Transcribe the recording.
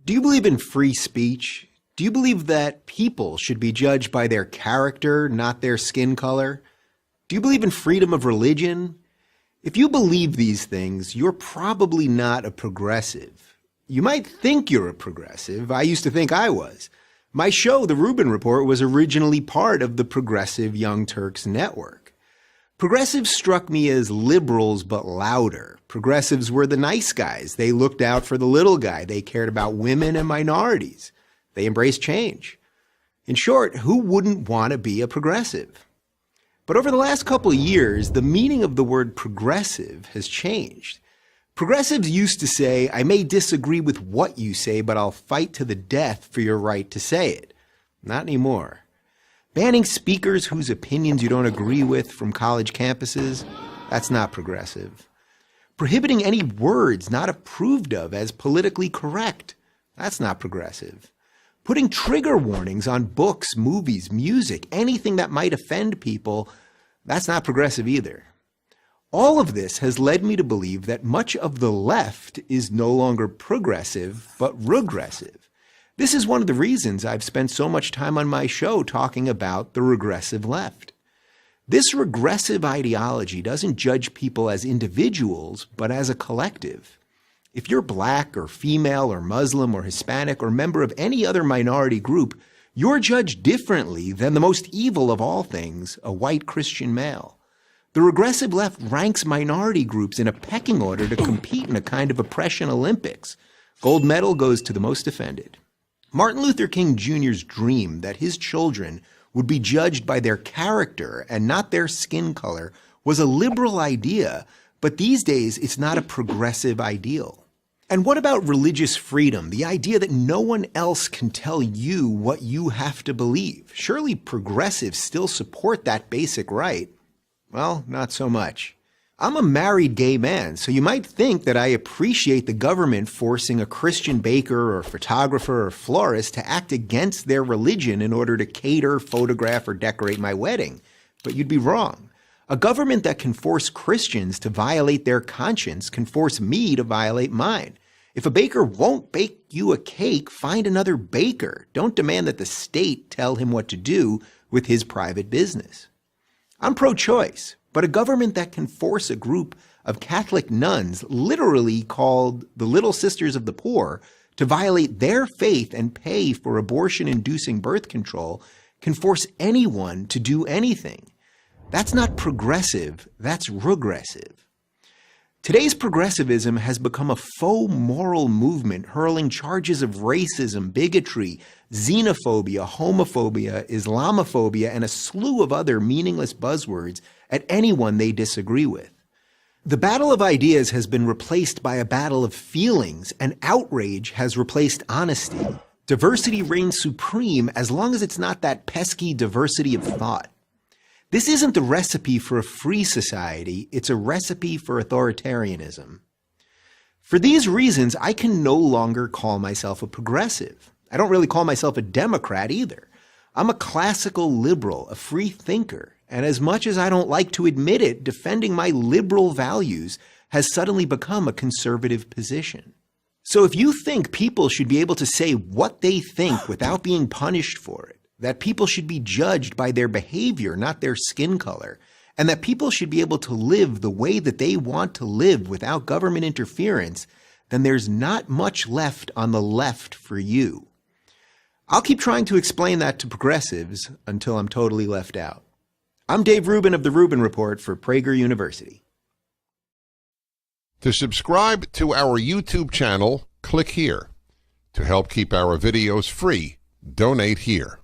Do you believe in free speech? Do you believe that people should be judged by their character, not their skin color? Do you believe in freedom of religion? If you believe these things, you're probably not a progressive. You might think you're a progressive. I used to think I was. My show, The Rubin Report, was originally part of the Progressive Young Turks network. Progressives struck me as liberals, but louder. Progressives were the nice guys. They looked out for the little guy. They cared about women and minorities. They embraced change. In short, who wouldn't want to be a progressive? But over the last couple of years, the meaning of the word progressive has changed. Progressives used to say, I may disagree with what you say, but I'll fight to the death for your right to say it. Not anymore. Banning speakers whose opinions you don't agree with from college campuses, that's not progressive. Prohibiting any words not approved of as politically correct, that's not progressive. Putting trigger warnings on books, movies, music, anything that might offend people, that's not progressive either. All of this has led me to believe that much of the left is no longer progressive, but regressive. This is one of the reasons I've spent so much time on my show talking about the regressive left. This regressive ideology doesn't judge people as individuals, but as a collective. If you're black or female or Muslim or Hispanic or member of any other minority group, you're judged differently than the most evil of all things, a white Christian male. The regressive left ranks minority groups in a pecking order to compete in a kind of oppression Olympics. Gold medal goes to the most offended. Martin Luther King Jr.'s dream that his children would be judged by their character and not their skin color was a liberal idea, but these days it's not a progressive ideal. And what about religious freedom, the idea that no one else can tell you what you have to believe? Surely progressives still support that basic right. Well, not so much. I'm a married gay man, so you might think that I appreciate the government forcing a Christian baker or photographer or florist to act against their religion in order to cater, photograph, or decorate my wedding. But you'd be wrong. A government that can force Christians to violate their conscience can force me to violate mine. If a baker won't bake you a cake, find another baker. Don't demand that the state tell him what to do with his private business. I'm pro-choice, but a government that can force a group of Catholic nuns, literally called the Little Sisters of the Poor, to violate their faith and pay for abortion-inducing birth control can force anyone to do anything. That's not progressive, that's regressive. Today's progressivism has become a faux moral movement hurling charges of racism, bigotry, xenophobia, homophobia, Islamophobia, and a slew of other meaningless buzzwords at anyone they disagree with. The battle of ideas has been replaced by a battle of feelings, and outrage has replaced honesty. Diversity reigns supreme as long as it's not that pesky diversity of thought. This isn't the recipe for a free society, it's a recipe for authoritarianism. For these reasons, I can no longer call myself a progressive. I don't really call myself a Democrat either. I'm a classical liberal, a free thinker, and as much as I don't like to admit it, defending my liberal values has suddenly become a conservative position. So if you think people should be able to say what they think without being punished for it, that people should be judged by their behavior, not their skin color, and that people should be able to live the way that they want to live without government interference, then there's not much left on the left for you. I'll keep trying to explain that to progressives until I'm totally left out. I'm Dave Rubin of The Rubin Report for Prager University. To subscribe to our YouTube channel, click here. To help keep our videos free, donate here.